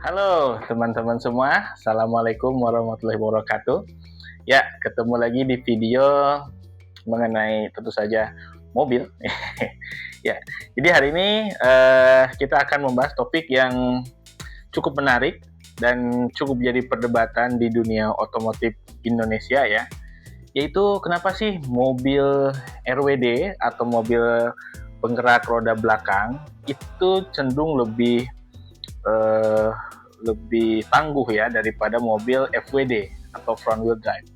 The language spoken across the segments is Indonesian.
Halo teman-teman semua, Assalamualaikum warahmatullahi wabarakatuh. Ya, ketemu lagi di video mengenai tentu saja mobil. Ya, jadi hari ini kita akan membahas topik yang cukup menarik dan cukup jadi perdebatan di dunia otomotif Indonesia ya, yaitu kenapa sih mobil RWD atau mobil penggerak roda belakang itu cenderung eh, lebih tangguh ya daripada mobil FWD atau front wheel drive.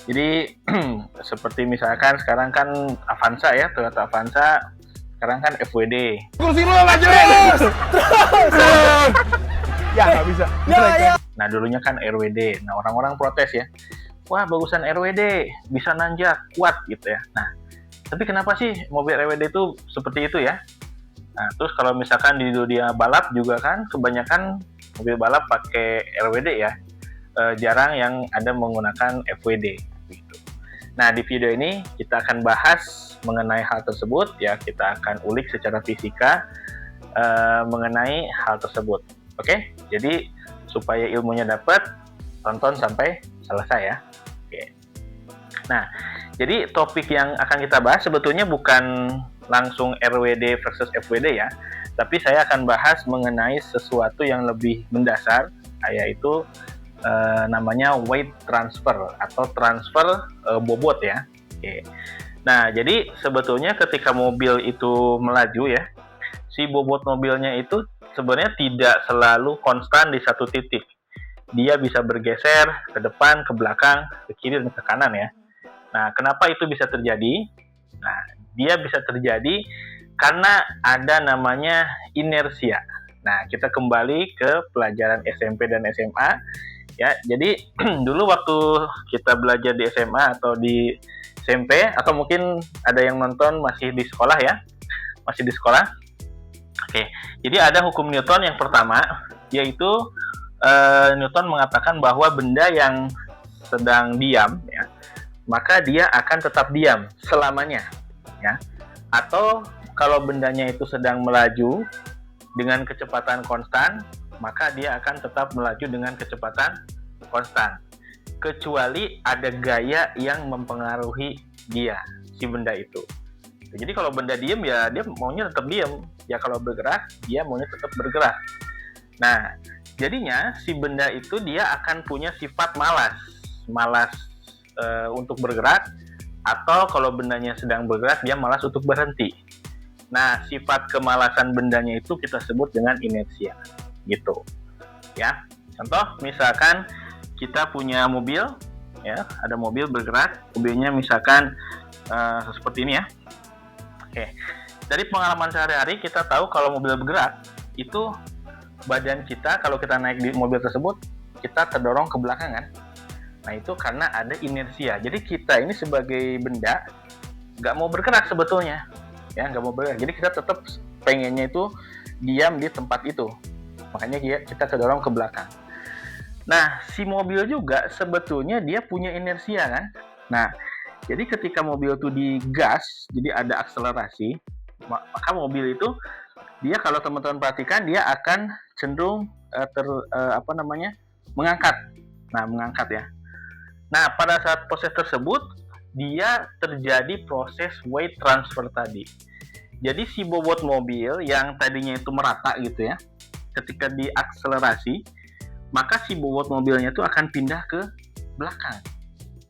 Jadi seperti misalkan sekarang kan Avanza ya, Toyota Avanza sekarang kan FWD. Kursi lu maju ya nggak bisa. Ya. Nah dulunya kan RWD. Nah orang-orang protes ya. Wah bagusan RWD, bisa nanjak, kuat gitu ya. Nah tapi kenapa sih mobil RWD itu seperti itu ya? Nah terus kalau misalkan di dunia balap juga kan kebanyakan mobil balap pakai RWD ya, jarang yang ada menggunakan FWD gitu. Nah di video ini kita akan bahas mengenai hal tersebut ya, kita akan ulik secara fisika mengenai hal tersebut. Oke, jadi supaya ilmunya dapat, tonton sampai selesai ya. Oke. Nah, jadi topik yang akan kita bahas sebetulnya bukan langsung RWD versus FWD ya, tapi saya akan bahas mengenai sesuatu yang lebih mendasar, yaitu namanya weight transfer atau transfer bobot ya. Oke. Nah, jadi sebetulnya ketika mobil itu melaju ya, si bobot mobilnya itu sebenarnya tidak selalu konstan di satu titik. Dia bisa bergeser ke depan, ke belakang, ke kiri, dan ke kanan ya. Nah, kenapa itu bisa terjadi? Nah, dia bisa terjadi karena ada namanya inersia. Nah, kita kembali ke pelajaran SMP dan SMA ya. Jadi dulu waktu kita belajar di SMA atau di SMP atau mungkin ada yang nonton masih di sekolah ya, masih di sekolah. Oke, jadi ada hukum Newton yang pertama, yaitu Newton mengatakan bahwa benda yang sedang diam ya, maka dia akan tetap diam selamanya ya. Atau kalau bendanya itu sedang melaju dengan kecepatan konstan, maka dia akan tetap melaju dengan kecepatan konstan. Kecuali ada gaya yang mempengaruhi dia, si benda itu. Jadi kalau benda diem ya dia maunya tetap diem. Ya kalau bergerak, dia maunya tetap bergerak. Nah, jadinya si benda itu dia akan punya sifat malas. Malas untuk bergerak, atau kalau bendanya sedang bergerak dia malas untuk berhenti. Nah, sifat kemalasan bendanya itu kita sebut dengan inersia gitu ya. Contoh misalkan kita punya mobil ya, ada mobil bergerak, mobilnya misalkan seperti ini ya. Oke, dari pengalaman sehari-hari kita tahu kalau mobil bergerak itu badan kita kalau kita naik di mobil tersebut kita terdorong ke belakang kan. Nah itu karena ada inersia. Jadi kita ini sebagai benda nggak mau bergerak sebetulnya, ya nggak mau bergerak. Jadi kita tetap pengennya itu diam di tempat itu. Makanya kita terdorong ke belakang. Nah si mobil juga sebetulnya dia punya inersia kan. Nah jadi ketika mobil itu digas, jadi ada akselerasi, maka mobil itu dia kalau teman-teman perhatikan dia akan cenderung mengangkat. Nah mengangkat ya. Nah, pada saat proses tersebut, dia terjadi proses weight transfer tadi. Jadi si bobot mobil yang tadinya itu merata gitu ya, ketika diakselerasi, maka si bobot mobilnya itu akan pindah ke belakang.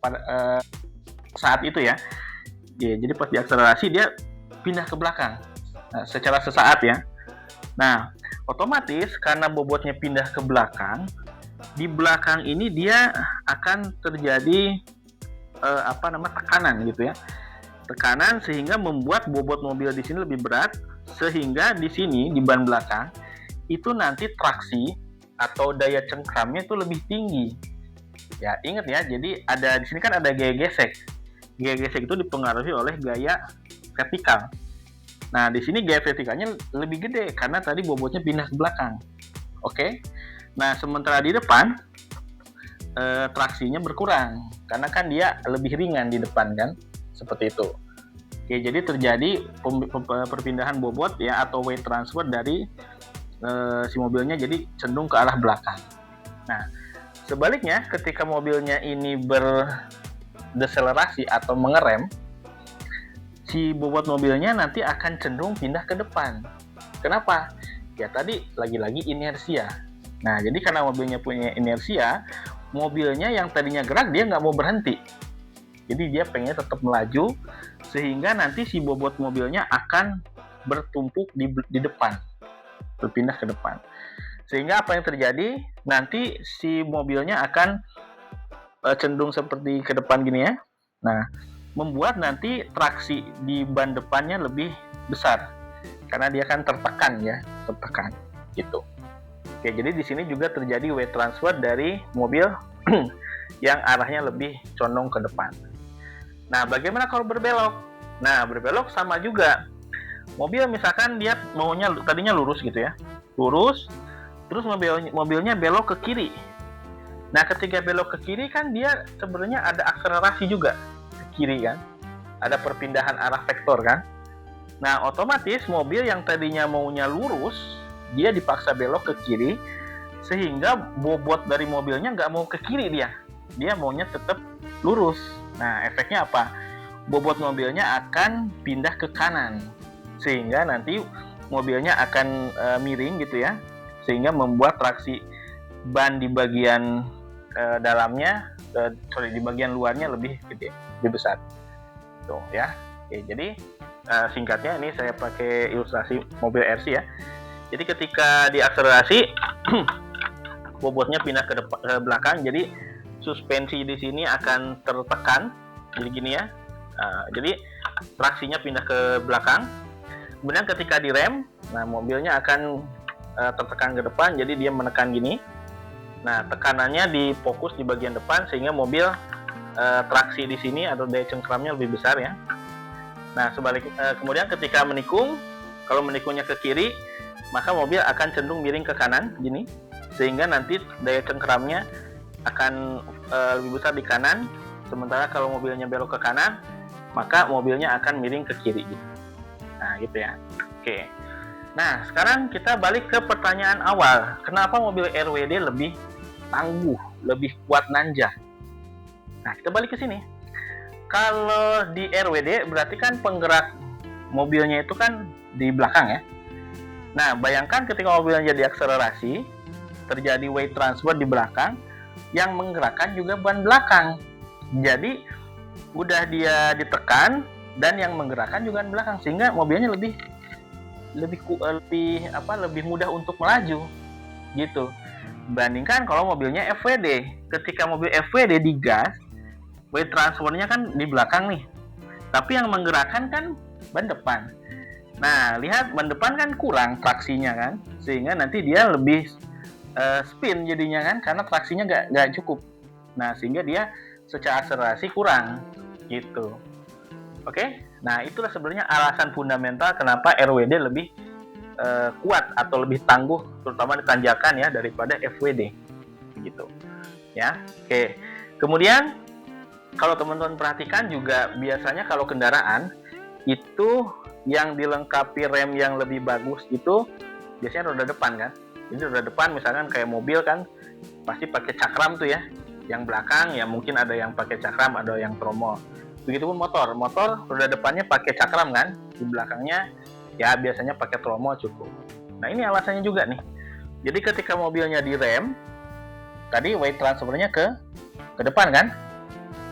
Pada saat itu ya. Jadi pas diakselerasi dia pindah ke belakang. Nah, secara sesaat ya. Nah, otomatis karena bobotnya pindah ke belakang, di belakang ini dia akan terjadi tekanan gitu ya, tekanan sehingga membuat bobot mobil di sini lebih berat, sehingga di sini di ban belakang itu nanti traksi atau daya cengkramnya itu lebih tinggi ya. Ingat ya, jadi ada di sini kan ada gaya gesek itu dipengaruhi oleh gaya vertikal. Nah di sini gaya vertikalnya lebih gede karena tadi bobotnya pindah ke belakang. Oke. Nah, sementara di depan traksinya berkurang karena kan dia lebih ringan di depan kan, seperti itu. Oke, jadi terjadi perpindahan bobot ya atau weight transfer dari si mobilnya jadi cenderung ke arah belakang. Nah, sebaliknya ketika mobilnya ini berdeselerasi atau mengerem, si bobot mobilnya nanti akan cenderung pindah ke depan. Kenapa? Ya tadi lagi-lagi inersia. Nah, jadi karena mobilnya punya inersia, mobilnya yang tadinya gerak dia nggak mau berhenti. Jadi dia pengen tetap melaju, sehingga nanti si bobot mobilnya akan bertumpuk di depan, berpindah ke depan. Sehingga apa yang terjadi, nanti si mobilnya akan cenderung seperti ke depan gini ya. Nah, membuat nanti traksi di ban depannya lebih besar, karena dia kan tertekan gitu. Oke, jadi di sini juga terjadi weight transfer dari mobil yang arahnya lebih condong ke depan. Nah, bagaimana kalau berbelok? Nah, berbelok sama juga. Mobil misalkan dia maunya tadinya lurus gitu ya. Lurus, terus mobilnya belok ke kiri. Nah, ketika belok ke kiri kan dia sebenarnya ada akselerasi juga ke kiri kan. Ada perpindahan arah vektor kan. Nah, otomatis mobil yang tadinya maunya lurus, dia dipaksa belok ke kiri, sehingga bobot dari mobilnya nggak mau ke kiri dia maunya tetap lurus. Nah, efeknya apa? Bobot mobilnya akan pindah ke kanan, sehingga nanti mobilnya akan miring gitu ya, sehingga membuat traksi ban di bagian dalamnya, di bagian luarnya lebih gede, lebih besar. Tuh ya. Oke, jadi singkatnya ini saya pakai ilustrasi mobil RC ya. Jadi ketika diakselerasi bobotnya pindah ke belakang, jadi suspensi di sini akan tertekan, jadi gini ya. Jadi traksinya pindah ke belakang. Kemudian ketika direm, nah mobilnya akan tertekan ke depan, jadi dia menekan gini. Nah, tekanannya difokus di bagian depan sehingga mobil traksi di sini atau daya cengkramnya lebih besar ya. Nah, kemudian ketika menikung, kalau menikungnya ke kiri, maka mobil akan cenderung miring ke kanan gini, sehingga nanti daya cengkramnya akan lebih besar di kanan. Sementara kalau mobilnya belok ke kanan, maka mobilnya akan miring ke kiri gitu. Nah, gitu ya. Oke. Nah, sekarang kita balik ke pertanyaan awal. Kenapa mobil RWD lebih tangguh, lebih kuat nanjak? Nah, kita balik ke sini. Kalau di RWD berarti kan penggerak mobilnya itu kan di belakang ya. Nah, bayangkan ketika mobilnya jadi akselerasi, terjadi weight transfer di belakang, yang menggerakkan juga ban belakang. Jadi udah dia ditekan dan yang menggerakkan juga ban belakang, sehingga mobilnya lebih mudah untuk melaju gitu. Bandingkan kalau mobilnya FWD. Ketika mobil FWD digas, weight transfernya kan di belakang nih. Tapi yang menggerakkan kan ban depan. Nah, lihat ban depan kan kurang traksinya kan, sehingga nanti dia lebih spin jadinya kan, karena traksinya nggak cukup. Nah, sehingga dia secara akselerasi kurang gitu. Oke, nah itulah sebenarnya alasan fundamental kenapa RWD lebih kuat atau lebih tangguh, terutama di tanjakan ya, daripada FWD gitu ya. Oke, kemudian kalau teman-teman perhatikan juga biasanya kalau kendaraan itu yang dilengkapi rem yang lebih bagus itu biasanya roda depan kan. Jadi roda depan misalkan kayak mobil kan pasti pakai cakram tuh ya. Yang belakang ya mungkin ada yang pakai cakram, ada yang tromol. Begitupun motor roda depannya pakai cakram kan, di belakangnya ya biasanya pakai tromol cukup. Nah, ini alasannya juga nih. Jadi ketika mobilnya direm, tadi weight transfernya ke depan kan.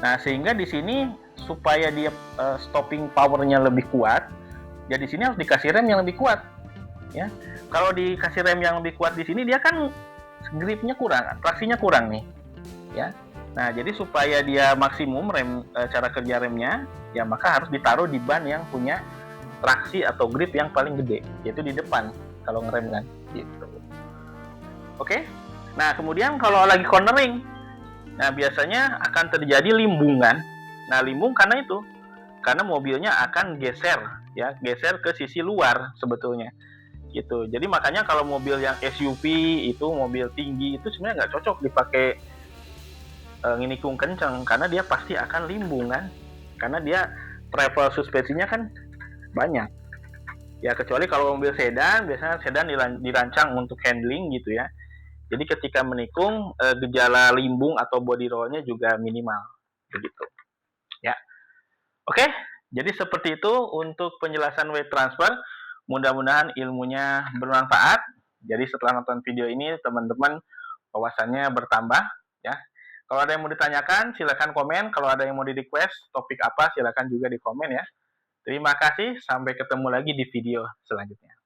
Nah, sehingga di sini supaya dia stopping powernya lebih kuat, ya di sini harus dikasih rem yang lebih kuat. Ya, kalau dikasih rem yang lebih kuat di sini dia kan gripnya kurang, traksinya kurang nih. Ya, nah jadi supaya dia maksimum cara kerja remnya, ya maka harus ditaruh di ban yang punya traksi atau grip yang paling gede, yaitu di depan kalau ngerem kan. Gitu. Oke. Nah kemudian kalau lagi cornering, nah biasanya akan terjadi limbungan. Nah limbung karena mobilnya akan geser ke sisi luar sebetulnya. Gitu. Jadi makanya kalau mobil yang SUV itu mobil tinggi itu sebenarnya nggak cocok dipakai nginikung kenceng, karena dia pasti akan limbung kan, karena dia travel suspensinya kan banyak Ya kecuali kalau mobil sedan, biasanya sedan dirancang untuk handling gitu ya. Jadi ketika menikung, gejala limbung atau body roll-nya juga minimal, begitu. Ya, oke. Jadi seperti itu untuk penjelasan weight transfer. Mudah-mudahan ilmunya bermanfaat. Jadi setelah nonton video ini, teman-teman wawasannya bertambah. Ya, kalau ada yang mau ditanyakan, silakan komen. Kalau ada yang mau di-request topik apa, silakan juga di komen ya. Terima kasih. Sampai ketemu lagi di video selanjutnya.